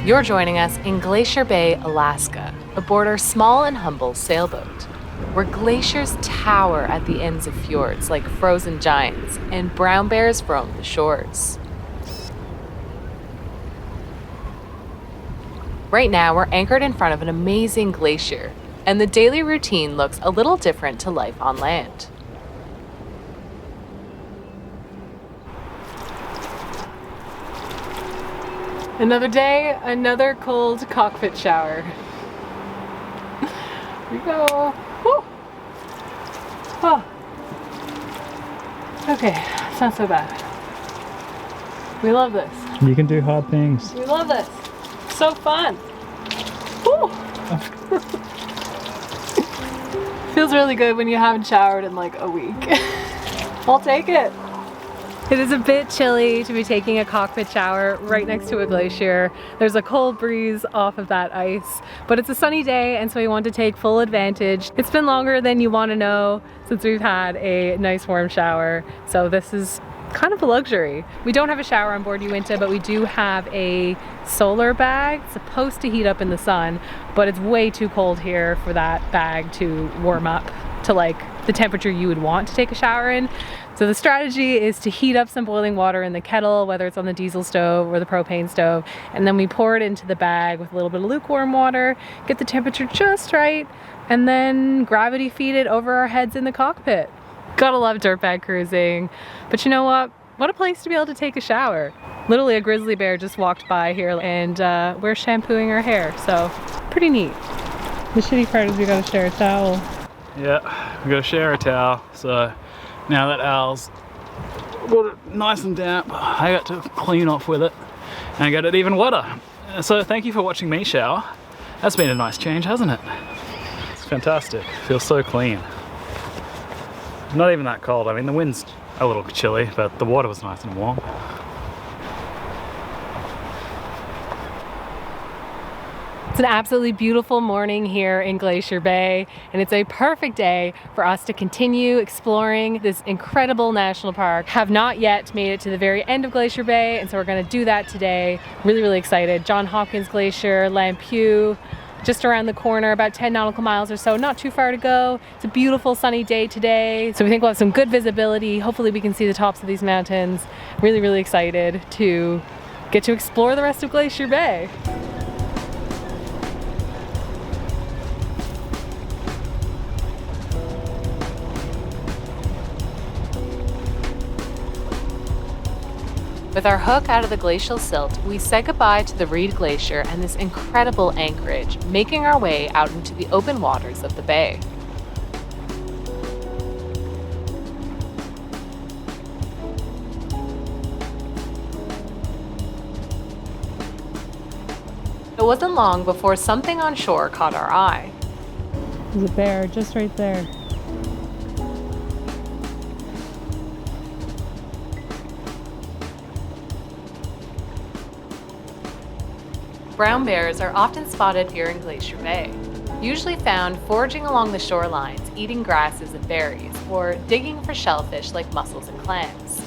You're joining us in Glacier Bay, Alaska, aboard our small and humble sailboat, where glaciers tower at the ends of fjords like frozen giants and brown bears roam the shores. Right now, we're anchored in front of an amazing glacier, and the daily routine looks a little different to life on land. Another day, another cold cockpit shower. Here we go. Woo. Oh. Okay, it's not so bad. We love this. You can do hard things. We love this. So fun. Woo. Feels really good when you haven't showered in like a week. I'll take it. It is a bit chilly to be taking a cockpit shower right next to a glacier. There's a cold breeze off of that ice, but it's a sunny day and so we want to take full advantage. It's been longer than you want to know since we've had a nice warm shower, so this is kind of a luxury. We don't have a shower on board Uinta, but we do have a solar bag. It's supposed to heat up in the sun, but it's way too cold here for that bag to warm up to like the temperature you would want to take a shower in. So the strategy is to heat up some boiling water in the kettle, whether it's on the diesel stove or the propane stove, and then we pour it into the bag with a little bit of lukewarm water, get the temperature just right, and then gravity feed it over our heads in the cockpit. Gotta love dirtbag cruising. But you know what? What a place to be able to take a shower. Literally a grizzly bear just walked by here and we're shampooing her hair, so pretty neat. The shitty part is we gotta share a towel. Yeah, we gotta share a towel, so now that owl's got it nice and damp, I got to clean off with it and get it even wetter. So thank you for watching me shower. That's been a nice change, hasn't it? It's fantastic, feels so clean. Not even that cold. I mean, the wind's a little chilly, but the water was nice and warm. It's an absolutely beautiful morning here in Glacier Bay, and it's a perfect day for us to continue exploring this incredible national park. Have not yet made it to the very end of Glacier Bay, and so we're going to do that today. Really, really excited. John Hopkins Glacier, Lampu, just around the corner, about 10 nautical miles or so, not too far to go. It's a beautiful sunny day today, so we think we'll have some good visibility. Hopefully we can see the tops of these mountains. Really, really excited to get to explore the rest of Glacier Bay. With our hook out of the glacial silt, we say goodbye to the Reed Glacier and this incredible anchorage, making our way out into the open waters of the bay. It wasn't long before something on shore caught our eye. There's a bear just right there. Brown bears are often spotted here in Glacier Bay, usually found foraging along the shorelines, eating grasses and berries, or digging for shellfish like mussels and clams.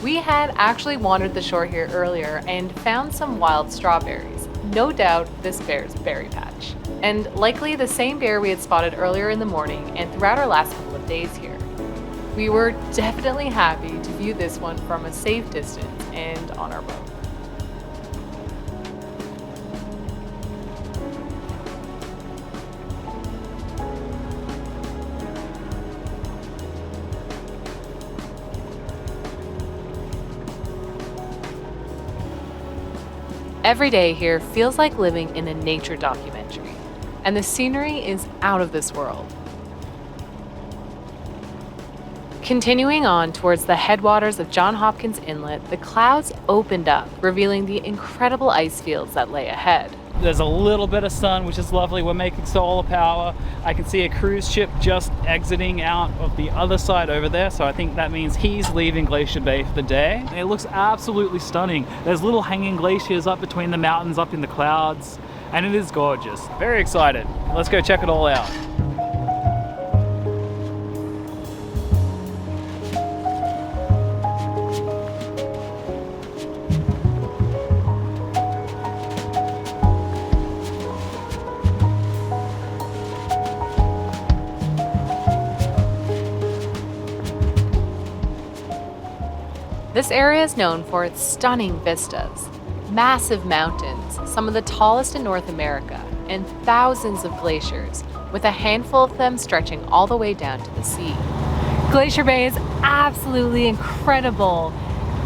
We had actually wandered the shore here earlier and found some wild strawberries, no doubt this bear's berry patch, and likely the same bear we had spotted earlier in the morning and throughout our last couple of days here. We were definitely happy to view this one from a safe distance and on our boat. Every day here feels like living in a nature documentary, and the scenery is out of this world. Continuing on towards the headwaters of John Hopkins Inlet, the clouds opened up, revealing the incredible ice fields that lay ahead. There's a little bit of sun, which is lovely. We're making solar power. I can see a cruise ship just exiting out of the other side over there, so I think that means he's leaving Glacier Bay for the day. It looks absolutely stunning. There's little hanging glaciers up between the mountains, up in the clouds, and it is gorgeous. Very excited. Let's go check it all out. This area is known for its stunning vistas, massive mountains, some of the tallest in North America, and thousands of glaciers, with a handful of them stretching all the way down to the sea. Glacier Bay is absolutely incredible.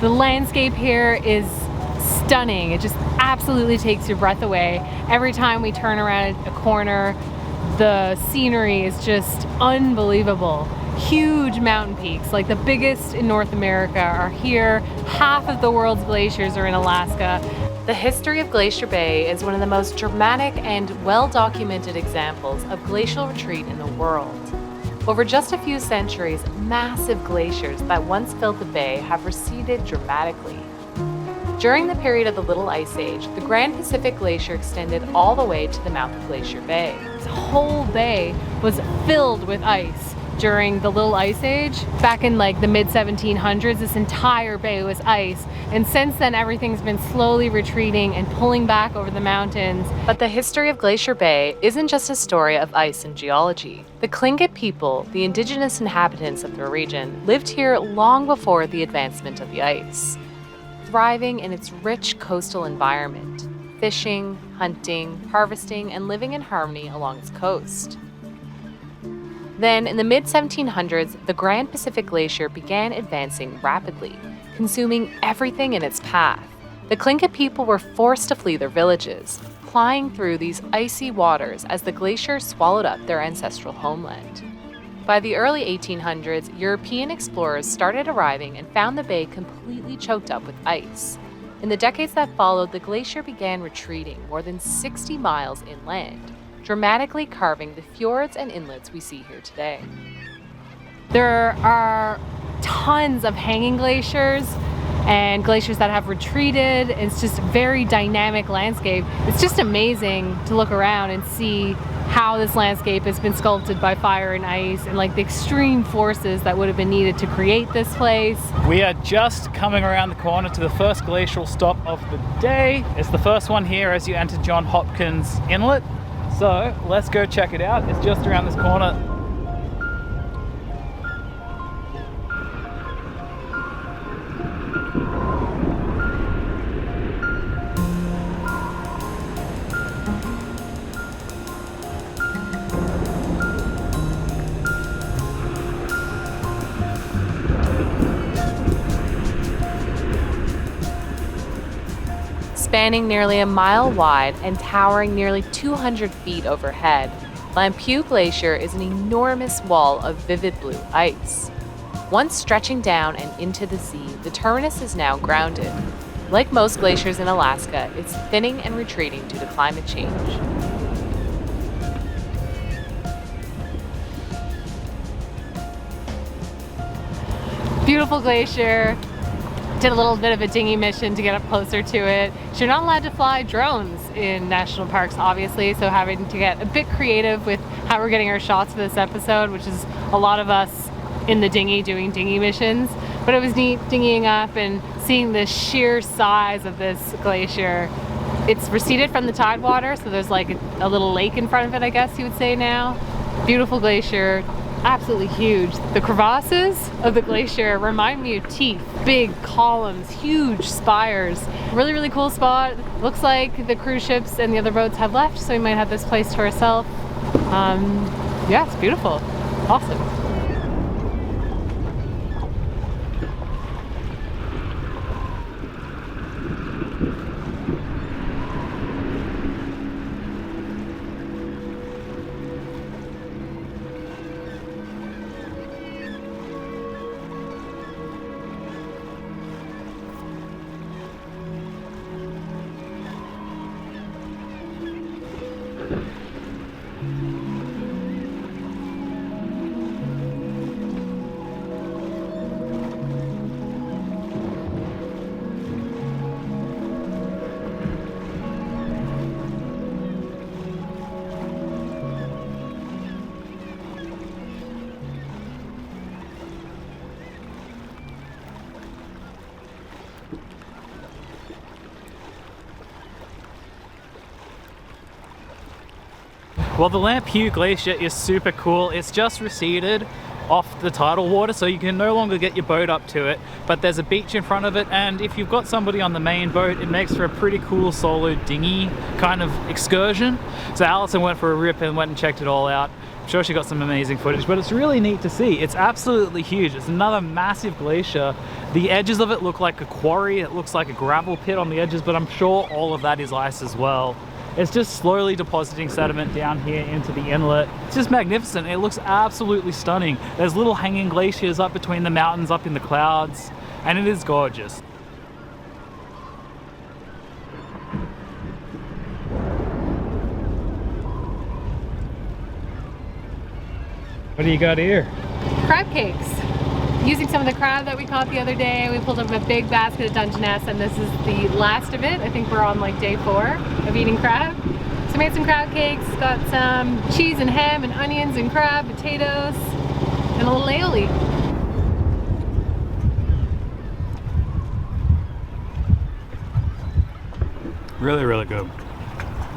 The landscape here is stunning. It just absolutely takes your breath away. Every time we turn around a corner, the scenery is just unbelievable. Huge mountain peaks, like the biggest in North America, are here. Half of the world's glaciers are in Alaska. The history of Glacier Bay is one of the most dramatic and well-documented examples of glacial retreat in the world. Over just a few centuries, massive glaciers that once filled the bay have receded dramatically. During the period of the Little Ice Age, the Grand Pacific Glacier extended all the way to the mouth of Glacier Bay. This whole bay was filled with ice during the Little Ice Age. Back in like the mid-1700s, this entire bay was ice. And since then, everything's been slowly retreating and pulling back over the mountains. But the history of Glacier Bay isn't just a story of ice and geology. The Tlingit people, the indigenous inhabitants of the region, lived here long before the advancement of the ice, thriving in its rich coastal environment, fishing, hunting, harvesting, and living in harmony along its coast. Then, in the mid-1700s, the Grand Pacific Glacier began advancing rapidly, consuming everything in its path. The Tlingit people were forced to flee their villages, plying through these icy waters as the glacier swallowed up their ancestral homeland. By the early 1800s, European explorers started arriving and found the bay completely choked up with ice. In the decades that followed, the glacier began retreating more than 60 miles inland, dramatically carving the fjords and inlets we see here today. There are tons of hanging glaciers and glaciers that have retreated. It's just a very dynamic landscape. It's just amazing to look around and see how this landscape has been sculpted by fire and ice, and like the extreme forces that would have been needed to create this place. We are just coming around the corner to the first glacial stop of the day. It's the first one here as you enter John Hopkins Inlet. So let's go check it out. It's just around this corner. Spanning nearly a mile wide and towering nearly 200 feet overhead, Lampu Glacier is an enormous wall of vivid blue ice. Once stretching down and into the sea, the terminus is now grounded. Like most glaciers in Alaska, it's thinning and retreating due to climate change. Beautiful glacier. Did a little bit of a dinghy mission to get up closer to it. So you're not allowed to fly drones in national parks, obviously, so having to get a bit creative with how we're getting our shots for this episode, which is a lot of us in the dinghy doing dinghy missions. But it was neat dinghying up and seeing the sheer size of this glacier. It's receded from the tidewater, so there's like a little lake in front of it, I guess you would say now. Beautiful glacier. Absolutely huge. The crevasses of the glacier remind me of teeth. Big columns, huge spires. Really, really cool spot. Looks like the cruise ships and the other boats have left, so we might have this place to ourselves. Yeah, it's beautiful. Awesome. Well, the Lampu Glacier is super cool. It's just receded off the tidal water, so you can no longer get your boat up to it, but there's a beach in front of it, and if you've got somebody on the main boat, it makes for a pretty cool solo dinghy kind of excursion. So Alison went for a rip and went and checked it all out. I'm sure she got some amazing footage, but it's really neat to see. It's absolutely huge. It's another massive glacier. The edges of it look like a quarry. It looks like a gravel pit on the edges, but I'm sure all of that is ice as well. It's just slowly depositing sediment down here into the inlet. It's just magnificent. It looks absolutely stunning. There's little hanging glaciers up between the mountains, up in the clouds, and it is gorgeous. What do you got here? Crab cakes. Using some of the crab that we caught the other day, we pulled up a big basket of Dungeness, and this is the last of it. I think we're on like day 4 of eating crab. So we made some crab cakes, got some cheese and ham and onions and crab, potatoes, and a little aioli. Really, really good.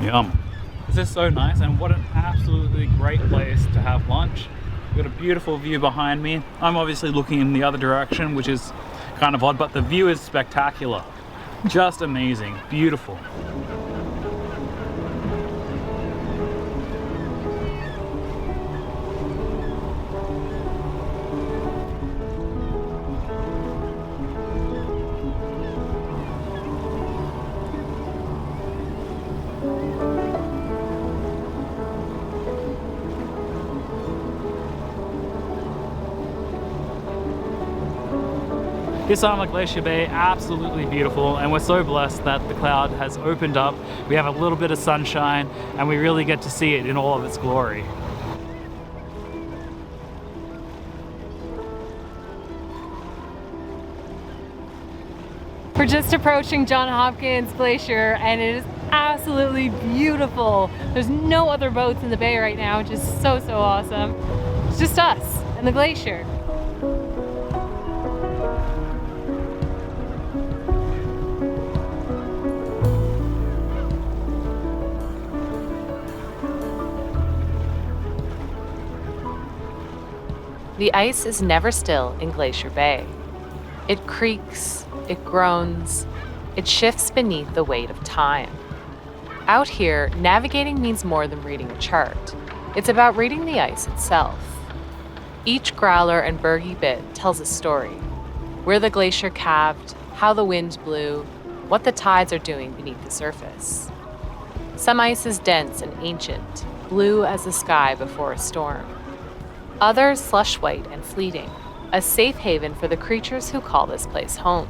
Yum. This is so nice, and what an absolutely great place to have lunch. We've got a beautiful view behind me. I'm obviously looking in the other direction, which is kind of odd, but the view is spectacular. Just amazing, beautiful. This arm of Glacier Bay, absolutely beautiful, and we're so blessed that the cloud has opened up. We have a little bit of sunshine, and we really get to see it in all of its glory. We're just approaching John Hopkins Glacier, and it is absolutely beautiful. There's no other boats in the bay right now, which is so, so awesome. It's just us and the glacier. The ice is never still in Glacier Bay. It creaks, it groans, it shifts beneath the weight of time. Out here, navigating means more than reading a chart. It's about reading the ice itself. Each growler and bergy bit tells a story. Where the glacier calved, how the wind blew, what the tides are doing beneath the surface. Some ice is dense and ancient, blue as the sky before a storm. Others slush white and fleeting, a safe haven for the creatures who call this place home.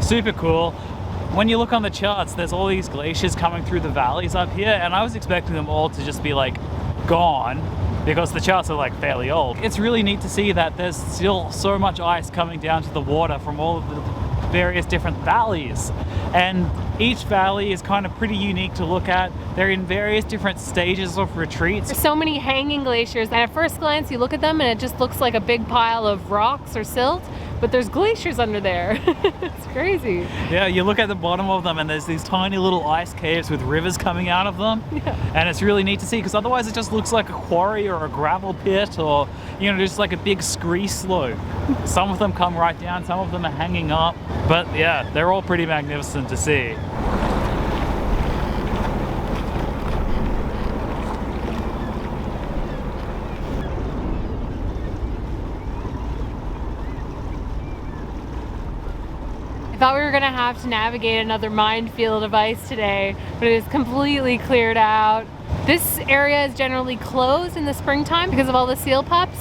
Super cool. When you look on the charts, there's all these glaciers coming through the valleys up here, and I was expecting them all to just be like gone because the charts are like fairly old. It's really neat to see that there's still so much ice coming down to the water from all of the various different valleys, and each valley is kind of pretty unique to look at. They're in various different stages of retreats. There's so many hanging glaciers, and at first glance you look at them and it just looks like a big pile of rocks or silt, but there's glaciers under there. It's crazy. Yeah, you look at the bottom of them and there's these tiny little ice caves with rivers coming out of them. Yeah. And it's really neat to see, because otherwise it just looks like a quarry or a gravel pit, or just like a big scree slope. Some of them come right down, some of them are hanging up, but yeah, they're all pretty magnificent to see. Thought we were gonna have to navigate another minefield of ice today, but it is completely cleared out. This area is generally closed in the springtime because of all the seal pups,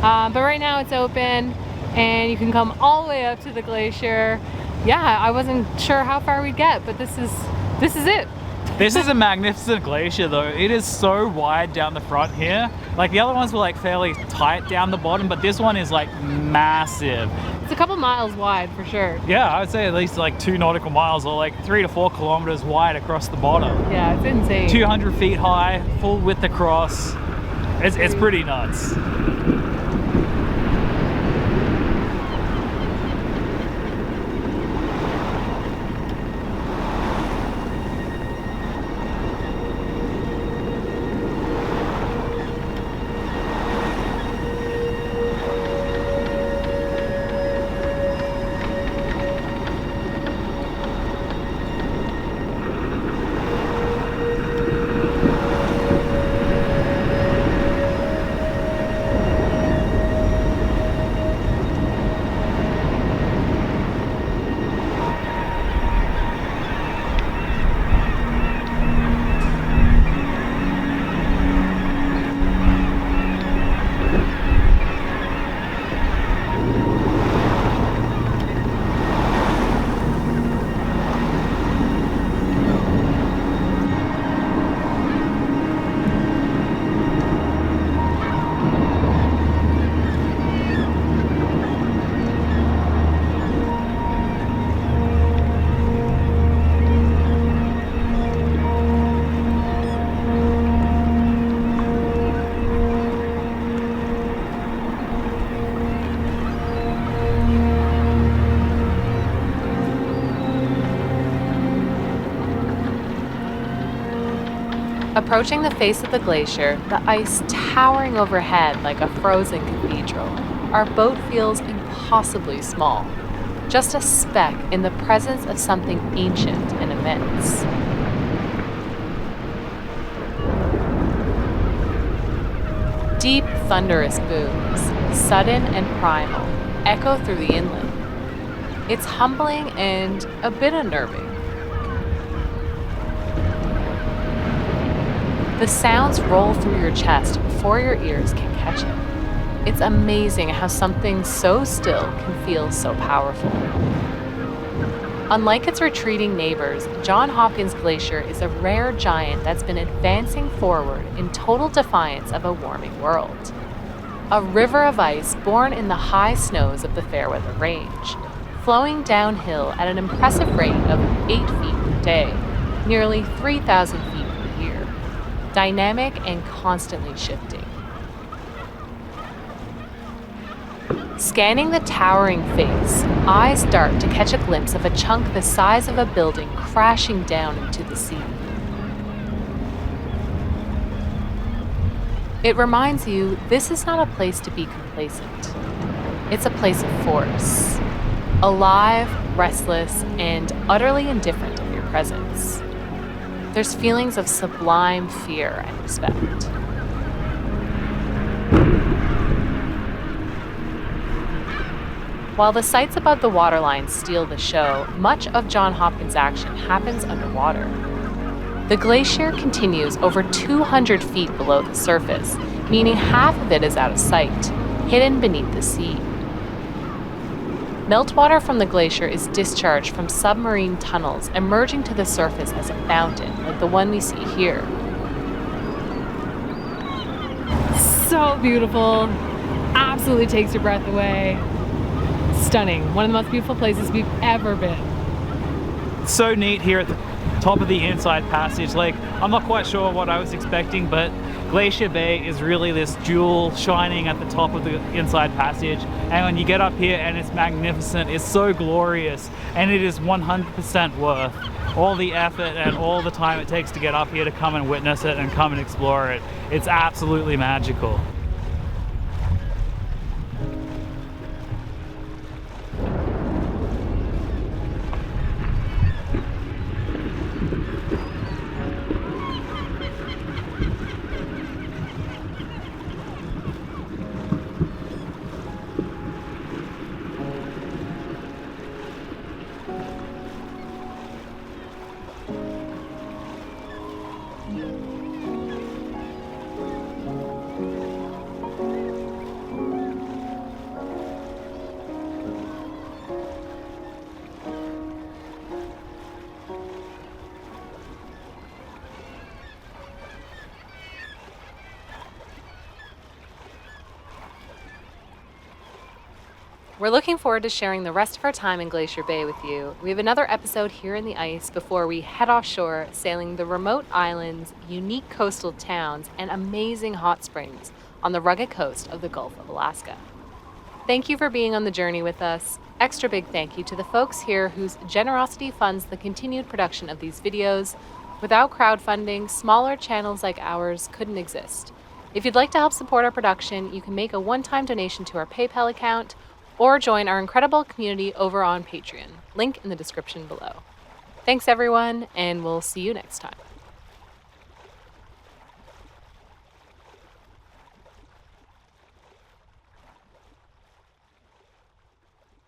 but right now it's open and you can come all the way up to the glacier. Yeah, I wasn't sure how far we'd get, but this is it. This is a magnificent glacier though. It is so wide down the front here. Like the other ones were like fairly tight down the bottom, but this one is like massive. It's a couple miles wide for sure. Yeah, I would say at least like 2 nautical miles or like 3 to 4 kilometers wide across the bottom. Yeah, it's insane. 200 feet high, full width across. It's pretty nuts. Approaching the face of the glacier, the ice towering overhead like a frozen cathedral, our boat feels impossibly small, just a speck in the presence of something ancient and immense. Deep, thunderous booms, sudden and primal, echo through the inlet. It's humbling and a bit unnerving. The sounds roll through your chest before your ears can catch it. It's amazing how something so still can feel so powerful. Unlike its retreating neighbors, Johns Hopkins Glacier is a rare giant that's been advancing forward in total defiance of a warming world. A river of ice born in the high snows of the Fairweather Range, flowing downhill at an impressive rate of 8 feet per day, nearly 3,000 feet per year, dynamic and constantly shifting. Scanning the towering face, eyes dart to catch a glimpse of a chunk the size of a building crashing down into the sea. It reminds you this is not a place to be complacent. It's a place of force, alive, restless, and utterly indifferent of your presence. There's feelings of sublime fear and respect. While the sights above the waterline steal the show, much of Johns Hopkins action happens underwater. The glacier continues over 200 feet below the surface, meaning half of it is out of sight, hidden beneath the sea. Meltwater from the glacier is discharged from submarine tunnels, emerging to the surface as a fountain, like the one we see here. So beautiful. Absolutely takes your breath away. Stunning. One of the most beautiful places we've ever been. So neat here at the top of the inside passage. Like, I'm not quite sure what I was expecting, but Glacier Bay is really this jewel shining at the top of the inside passage. And when you get up here and it's magnificent, it's so glorious, and it is 100% worth all the effort and all the time it takes to get up here to come and witness it and come and explore it. It's absolutely magical. We're looking forward to sharing the rest of our time in Glacier Bay with you. We have another episode here in the ice before we head offshore, sailing the remote islands, unique coastal towns, and amazing hot springs on the rugged coast of the Gulf of Alaska. Thank you for being on the journey with us. Extra big thank you to the folks here whose generosity funds the continued production of these videos. Without crowdfunding, smaller channels like ours couldn't exist. If you'd like to help support our production, you can make a one-time donation to our PayPal account or join our incredible community over on Patreon. Link in the description below. Thanks everyone, and we'll see you next time.